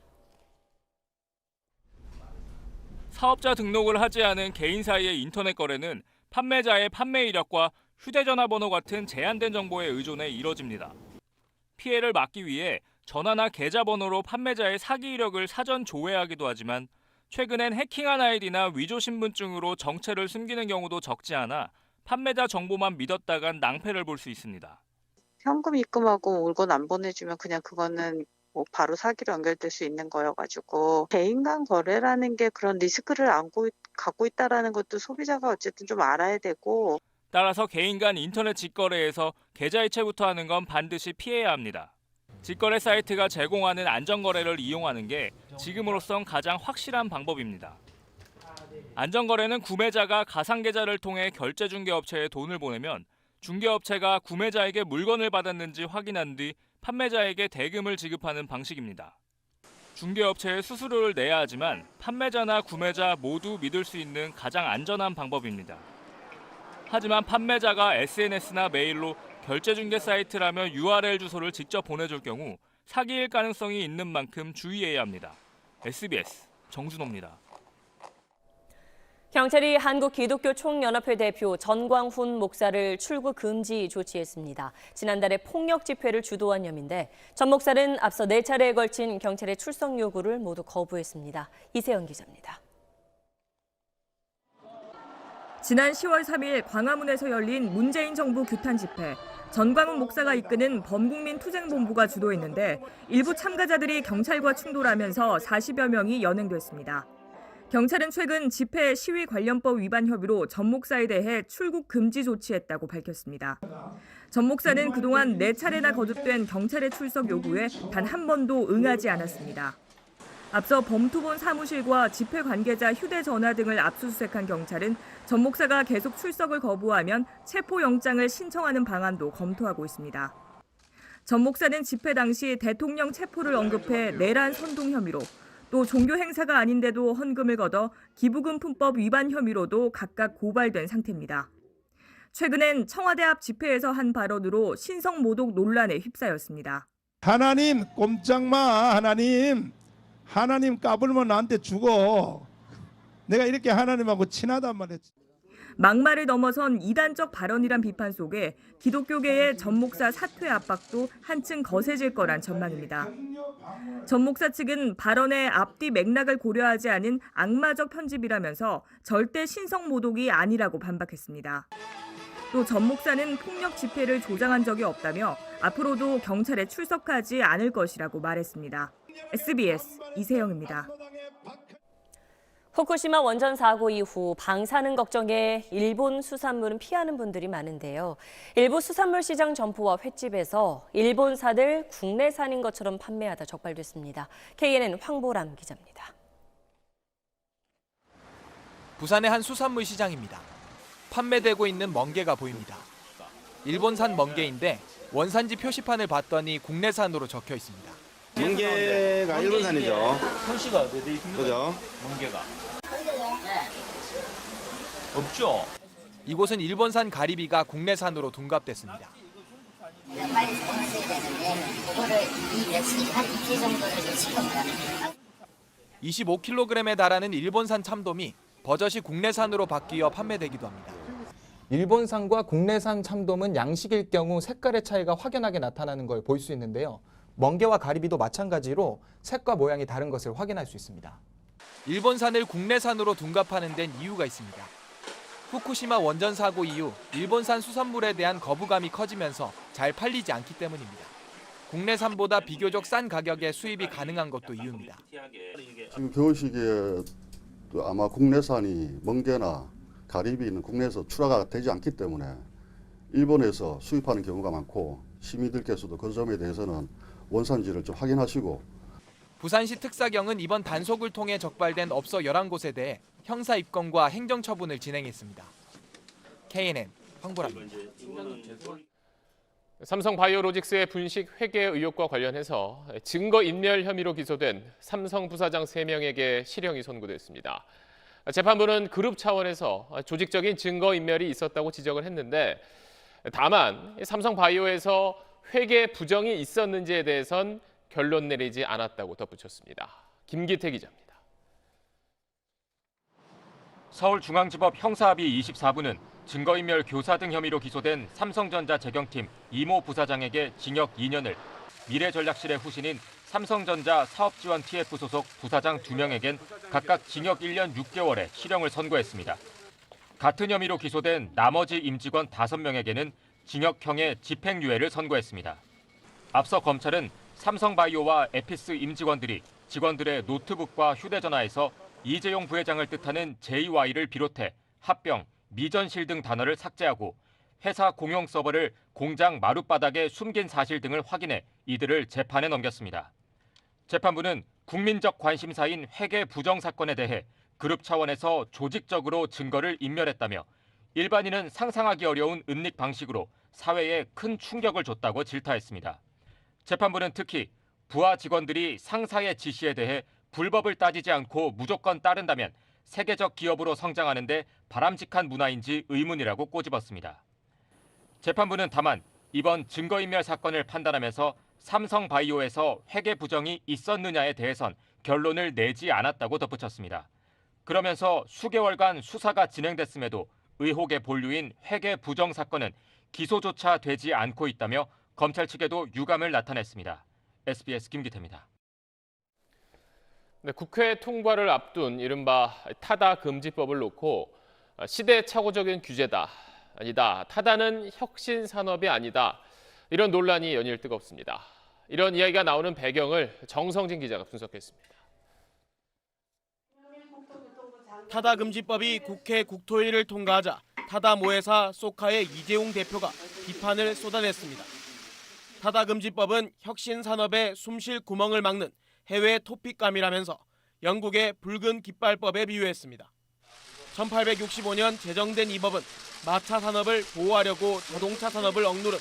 사업자 등록을 하지 않은 개인 사이의 인터넷 거래는 판매자의 판매 이력과 휴대전화 번호 같은 제한된 정보에 의존해 이뤄집니다. 피해를 막기 위해 전화나 계좌번호로 판매자의 사기 이력을 사전 조회하기도 하지만 최근엔 해킹한 아이디나 위조 신분증으로 정체를 숨기는 경우도 적지 않아 판매자 정보만 믿었다간 낭패를 볼 수 있습니다. 현금 입금하고 물건 안 보내주면 그냥 그거는 뭐 바로 사기로 연결될 수 있는 거여가지고 개인 간 거래라는 게 그런 리스크를 갖고 있다라는 것도 소비자가 어쨌든 좀 알아야 되고. 따라서 개인 간 인터넷 직거래에서 계좌이체부터 하는 건 반드시 피해야 합니다. 직거래 사이트가 제공하는 안전거래를 이용하는 게 지금으로선 가장 확실한 방법입니다. 안전거래는 구매자가 가상계좌를 통해 결제중개업체에 돈을 보내면 중개업체가 구매자에게 물건을 받았는지 확인한 뒤 판매자에게 대금을 지급하는 방식입니다. 중개업체에 수수료를 내야 하지만 판매자나 구매자 모두 믿을 수 있는 가장 안전한 방법입니다. 하지만 판매자가 SNS나 메일로 결제중개 사이트라며 URL 주소를 직접 보내줄 경우 사기일 가능성이 있는 만큼 주의해야 합니다. SBS 정준호입니다. 경찰이 한국기독교총연합회 대표 전광훈 목사를 출국 금지 조치했습니다. 지난달에 폭력 집회를 주도한 혐의인데 전 목사는 앞서 4차례에 걸친 경찰의 출석 요구를 모두 거부했습니다. 이세영 기자입니다. 지난 10월 3일 광화문에서 열린 문재인 정부 규탄 집회. 전광훈 목사가 이끄는 범국민 투쟁본부가 주도했는데 일부 참가자들이 경찰과 충돌하면서 40여 명이 연행됐습니다. 경찰은 최근 집회 시위 관련법 위반 혐의로 전 목사에 대해 출국 금지 조치했다고 밝혔습니다. 전 목사는 그동안 4차례나 거듭된 경찰의 출석 요구에 단 한 번도 응하지 않았습니다. 앞서 범투본 사무실과 집회 관계자 휴대전화 등을 압수수색한 경찰은 전 목사가 계속 출석을 거부하면 체포영장을 신청하는 방안도 검토하고 있습니다. 전 목사는 집회 당시 대통령 체포를 언급해 내란 선동 혐의로 또 종교 행사가 아닌데도 헌금을 걷어 기부금품법 위반 혐의로도 각각 고발된 상태입니다. 최근엔 청와대 앞 집회에서 한 발언으로 신성모독 논란에 휩싸였습니다. 하나님 꼼짝마. 하나님 까불면 나한테 죽어. 내가 이렇게 하나님하고 친하단 말이야. 막말을 넘어선 이단적 발언이란 비판 속에 기독교계의 전 목사 사퇴 압박도 한층 거세질 거란 전망입니다. 전 목사 측은 발언의 앞뒤 맥락을 고려하지 않은 악마적 편집이라면서 절대 신성모독이 아니라고 반박했습니다. 또 전 목사는 폭력 집회를 조장한 적이 없다며 앞으로도 경찰에 출석하지 않을 것이라고 말했습니다. SBS 이세영입니다. 후쿠시마 원전 사고 이후 방사능 걱정에 일본 수산물은 피하는 분들이 많은데요. 일부 수산물 시장 점포와 횟집에서 일본산을 국내산인 것처럼 판매하다 적발됐습니다. KNN 황보람 기자입니다. 부산의 한 수산물 시장입니다. 판매되고 있는 멍게가 보입니다. 일본산 멍게인데 원산지 표시판을 봤더니 국내산으로 적혀 있습니다. 멍게가 일본산이죠. 표시가 어디 있습니까? 그죠? 멍게가. 없죠. 이곳은 일본산 가리비가 국내산으로 둔갑됐습니다. 빨리 소금을 되는데 그거를 이 며칠 한 이틀 정도를 놓친 겁니다. 25kg에 달하는 일본산 참돔이 버젓이 국내산으로 바뀌어 판매되기도 합니다. 일본산과 국내산 참돔은 양식일 경우 색깔의 차이가 확연하게 나타나는 걸 볼 수 있는데요. 멍게와 가리비도 마찬가지로 색과 모양이 다른 것을 확인할 수 있습니다. 일본산을 국내산으로 둔갑하는 데는 이유가 있습니다. 후쿠시마 원전 사고 이후 일본산 수산물에 대한 거부감이 커지면서 잘 팔리지 않기 때문입니다. 국내산보다 비교적 싼 가격에 수입이 가능한 것도 이유입니다. 지금 겨울 시기에 아마 국내산이 멍게나 가리비는 국내에서 출하가 되지 않기 때문에 일본에서 수입하는 경우가 많고 시민들께서도 그 점에 대해서는 원산지를 좀 확인하시고. 부산시 특사경은 이번 단속을 통해 적발된 업소 11곳에 대해 형사 입건과 행정 처분을 진행했습니다. KNN 황보라입니다. 삼성바이오로직스의 분식 회계 의혹과 관련해서 증거인멸 혐의로 기소된 삼성 부사장 3명에게 실형이 선고됐습니다. 재판부는 그룹 차원에서 조직적인 증거인멸이 있었다고 지적을 했는데 다만 삼성바이오에서 회계 부정이 있었는지에 대해선 결론 내리지 않았다고 덧붙였습니다. 김기태 기자입니다. 서울중앙지법 형사합의 24부는 증거인멸 교사 등 혐의로 기소된 삼성전자 재경팀 이모 부사장에게 징역 2년을, 미래전략실의 후신인 삼성전자 사업지원 TF 소속 부사장 2명에겐 각각 징역 1년 6개월의 실형을 선고했습니다. 같은 혐의로 기소된 나머지 임직원 5명에게는 징역형의 집행유예를 선고했습니다. 앞서 검찰은 삼성바이오와 에피스 임직원들이 직원들의 노트북과 휴대전화에서 이재용 부회장을 뜻하는 JY를 비롯해 합병, 미전실 등 단어를 삭제하고 회사 공용 서버를 공장 마룻바닥에 숨긴 사실 등을 확인해 이들을 재판에 넘겼습니다. 재판부는 국민적 관심사인 회계 부정 사건에 대해 그룹 차원에서 조직적으로 증거를 인멸했다며 일반인은 상상하기 어려운 은닉 방식으로 사회에 큰 충격을 줬다고 질타했습니다. 재판부는 특히 부하 직원들이 상사의 지시에 대해 불법을 따지지 않고 무조건 따른다면 세계적 기업으로 성장하는 데 바람직한 문화인지 의문이라고 꼬집었습니다. 재판부는 다만 이번 증거인멸 사건을 판단하면서 삼성바이오에서 회계 부정이 있었느냐에 대해선 결론을 내지 않았다고 덧붙였습니다. 그러면서 수개월간 수사가 진행됐음에도 의혹의 본류인 회계 부정 사건은 기소조차 되지 않고 있다며 검찰 측에도 유감을 나타냈습니다. SBS 김기태입니다. 네, 국회 통과를 앞둔 이른바 타다 금지법을 놓고 시대착오적인 규제다, 아니다, 타다는 혁신 산업이 아니다, 이런 논란이 연일 뜨겁습니다. 이런 이야기가 나오는 배경을 정성진 기자가 분석했습니다. 타다 금지법이 국회 국토위를 통과하자 타다 모회사 소카의 이재용 대표가 비판을 쏟아냈습니다. 타다 금지법은 혁신 산업의 숨쉴 구멍을 막는 해외 토픽감이라면서 영국의 붉은 깃발법에 비유했습니다. 1865년 제정된 이 법은 마차 산업을 보호하려고 자동차 산업을 억누른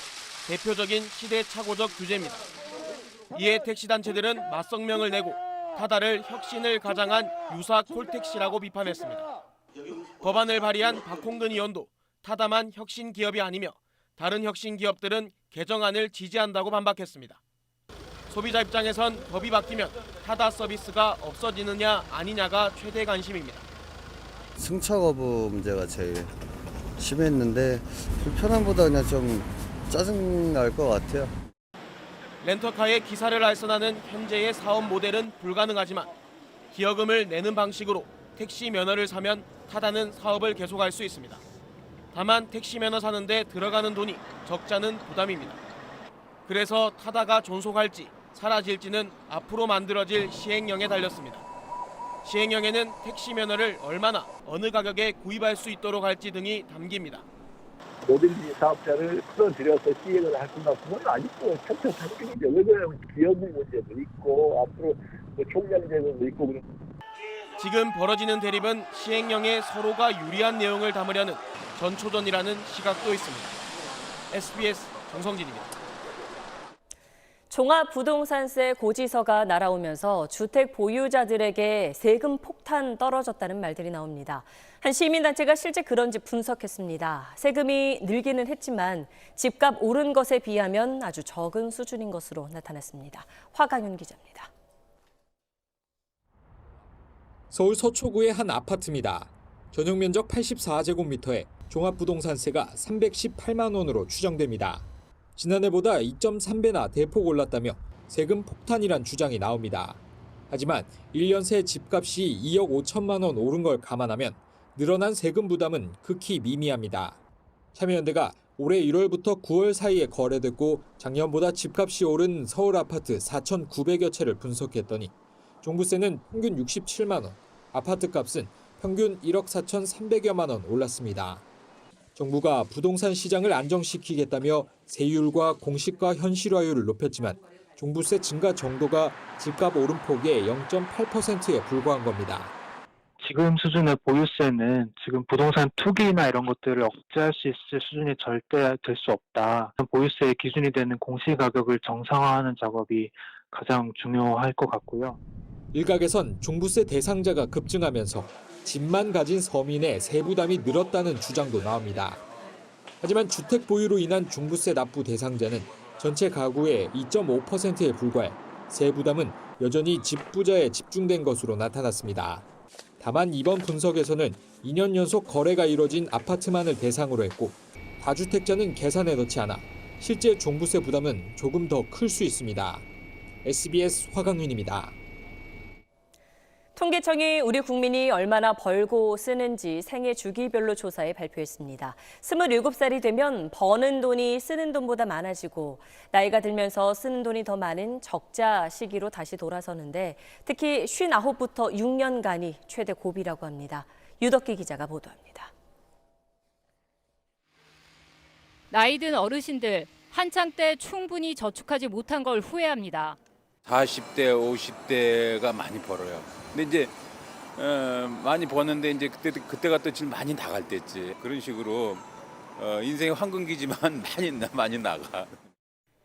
대표적인 시대착오적 규제입니다. 이에 택시단체들은 맞성명을 내고 타다를 혁신을 가장한 유사 콜택시라고 비판했습니다. 법안을 발의한 박홍근 의원도 타다만 혁신 기업이 아니며 다른 혁신 기업들은 개정안을 지지한다고 반박했습니다. 소비자 입장에선 법이 바뀌면 타다 서비스가 없어지느냐 아니냐가 최대 관심입니다. 승차 거부 문제가 제일 심했는데 불편함보다 그냥 좀 짜증날 것 같아요. 렌터카의 기사를 알선하는 현재의 사업 모델은 불가능하지만 기여금을 내는 방식으로 택시 면허를 사면 타다는 사업을 계속할 수 있습니다. 다만 택시 면허 사는데 들어가는 돈이 적자는 부담입니다. 그래서 타다가 존속할지 사라질지는 앞으로 만들어질 시행령에 달렸습니다. 시행령에는 택시 면허를 얼마나 어느 가격에 구입할 수 있도록 할지 등이 담깁니다. 모든 사업자를 끌어들여서 시행을 할 수는 없는 건 아니고 천차만별이죠. 왜냐하면 기여금 문제도 있고 앞으로 총량제도 있고 그런. 지금 벌어지는 대립은 시행령에 서로가 유리한 내용을 담으려는 전초전이라는 시각도 있습니다. SBS 정성진입니다. 종합부동산세 고지서가 날아오면서 주택 보유자들에게 세금 폭탄 떨어졌다는 말들이 나옵니다. 한 시민단체가 실제 그런지 분석했습니다. 세금이 늘기는 했지만 집값 오른 것에 비하면 아주 적은 수준인 것으로 나타났습니다. 화강윤 기자입니다. 서울 서초구의 한 아파트입니다. 전용 면적 84제곱미터에 종합부동산세가 318만 원으로 추정됩니다. 지난해보다 2.3배나 대폭 올랐다며 세금 폭탄이란 주장이 나옵니다. 하지만 1년 새 집값이 2억 5천만 원 오른 걸 감안하면 늘어난 세금 부담은 극히 미미합니다. 참여연대가 올해 1월부터 9월 사이에 거래됐고 작년보다 집값이 오른 서울 아파트 4,900여 채를 분석했더니 종부세는 평균 67만 원, 아파트 값은 평균 1억 4,300여만 원 올랐습니다. 정부가 부동산 시장을 안정시키겠다며 세율과 공시가 현실화율을 높였지만 종부세 증가 정도가 집값 오름폭의 0.8%에 불과한 겁니다. 지금 수준의 보유세는 지금 부동산 투기나 이런 것들을 억제할 수 있을 수준이 절대 될 수 없다. 보유세의 기준이 되는 공시가격을 정상화하는 작업이 가장 중요할 것 같고요. 일각에선 종부세 대상자가 급증하면서 집만 가진 서민의 세부담이 늘었다는 주장도 나옵니다. 하지만 주택 보유로 인한 종부세 납부 대상자는 전체 가구의 2.5%에 불과해 세부담은 여전히 집부자에 집중된 것으로 나타났습니다. 다만 이번 분석에서는 2년 연속 거래가 이뤄진 아파트만을 대상으로 했고 다주택자는 계산에 넣지 않아 실제 종부세 부담은 조금 더 클 수 있습니다. SBS 화강윤입니다. 통계청이 우리 국민이 얼마나 벌고 쓰는지 생애 주기별로 조사해 발표했습니다. 27살이 되면 버는 돈이 쓰는 돈보다 많아지고 나이가 들면서 쓰는 돈이 더 많은 적자 시기로 다시 돌아서는데 특히 59부터 6년간이 최대 고비라고 합니다. 유덕기 기자가 보도합니다. 나이 든 어르신들, 한창 때 충분히 저축하지 못한 걸 후회합니다. 40대, 50대가 많이 벌어요. 근데 이제 많이 버는데 이제 그때가 또 지금 많이 나갈 때지. 그런 식으로 인생의 황금기지만 많이 나가.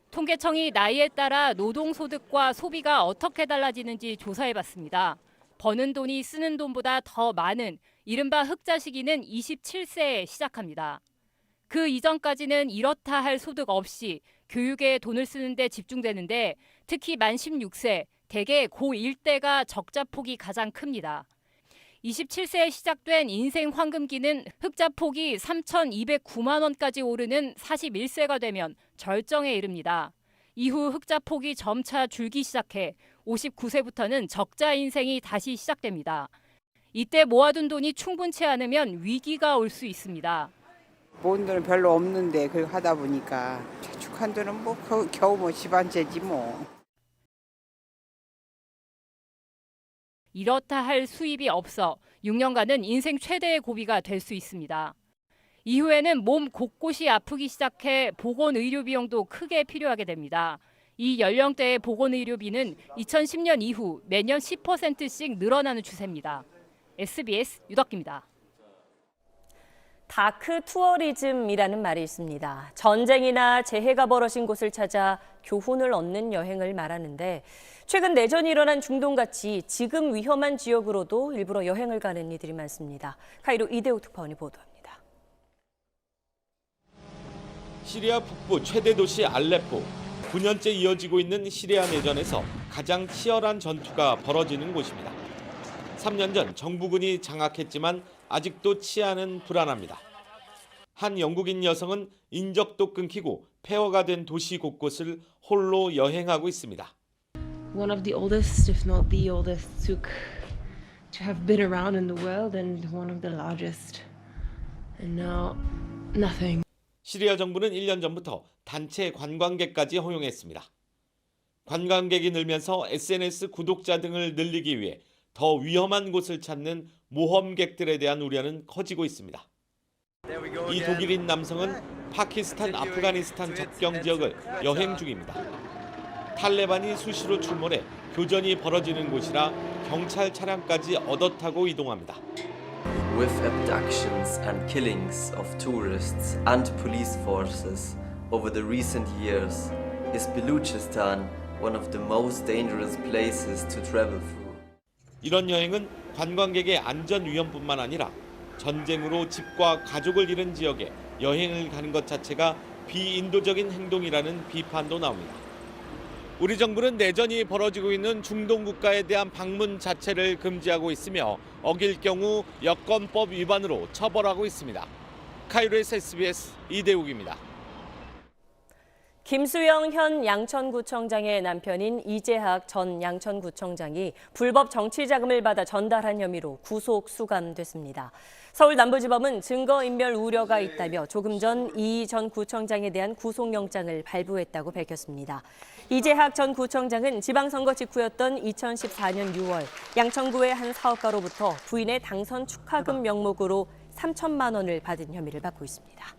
통계청이 나이에 따라 노동소득과 소비가 어떻게 달라지는지 조사해봤습니다. 버는 돈이 쓰는 돈보다 더 많은 이른바 흑자 시기는 27세에 시작합니다. 그 이전까지는 이렇다 할 소득 없이 교육에 돈을 쓰는 데 집중되는데 특히 만 16세, 대개 고1 때가 적자폭이 가장 큽니다. 27세에 시작된 인생 황금기는 흑자폭이 3,209만 원까지 오르는 41세가 되면 절정에 이릅니다. 이후 흑자폭이 점차 줄기 시작해 59세부터는 적자 인생이 다시 시작됩니다. 이때 모아둔 돈이 충분치 않으면 위기가 올 수 있습니다. 모은 돈은 별로 없는데 그걸 하다 보니까 저축한 돈은 뭐 겨우 집안채지 뭐. 이렇다 할 수입이 없어 6년간은 인생 최대의 고비가 될 수 있습니다. 이후에는 몸 곳곳이 아프기 시작해 보건의료 비용도 크게 필요하게 됩니다. 이 연령대의 보건의료비는 2010년 이후 매년 10%씩 늘어나는 추세입니다. SBS 유덕기입니다. 다크 투어리즘이라는 말이 있습니다. 전쟁이나 재해가 벌어진 곳을 찾아 교훈을 얻는 여행을 말하는데 최근 내전이 일어난 중동같이 지금 위험한 지역으로도 일부러 여행을 가는 이들이 많습니다. 카이로 이대호 특파원이 보도합니다. 시리아 북부 최대 도시 알레포. 9년째 이어지고 있는 시리아 내전에서 가장 치열한 전투가 벌어지는 곳입니다. 3년 전 정부군이 장악했지만 아직도 치안은 불안합니다. 한 영국인 여성은 인적도 끊기고 폐허가 된 도시 곳곳을 홀로 여행하고 있습니다. One of the oldest, if not the oldest, souk to have been around in the world and one of the largest. And now, nothing. 시리아 정부는 1년 전부터 단체 관광객까지 허용했습니다. 관광객이 늘면서 SNS 구독자 등을 늘리기 위해 더 위험한 곳을 찾는 모험객들에 대한 우려는 커지고 있습니다. 이 독일인 남성은 파키스탄, 아프가니스탄 접경 지역을 여행 중입니다. 탈레반이 수시로 출몰해 교전이 벌어지는 곳이라 경찰 차량까지 얻어타고 이동합니다. With abductions and killings of tourists and police forces over the recent years, is Baluchistan one of the most dangerous places to travel through. 이런 여행은 관광객의 안전 위험뿐만 아니라 전쟁으로 집과 가족을 잃은 지역에 여행을 가는 것 자체가 비인도적인 행동이라는 비판도 나옵니다. 우리 정부는 내전이 벌어지고 있는 중동 국가에 대한 방문 자체를 금지하고 있으며 어길 경우 여권법 위반으로 처벌하고 있습니다. 카이로에서 SBS 이대욱입니다. 김수영 현 양천구청장의 남편인 이재학 전 양천구청장이 불법 정치자금을 받아 전달한 혐의로 구속 수감됐습니다. 서울 남부지법은 증거인멸 우려가 있다며 조금 전 이 전 구청장에 대한 구속영장을 발부했다고 밝혔습니다. 이재학 전 구청장은 지방선거 직후였던 2014년 6월 양천구의 한 사업가로부터 부인의 당선 축하금 명목으로 3천만 원을 받은 혐의를 받고 있습니다.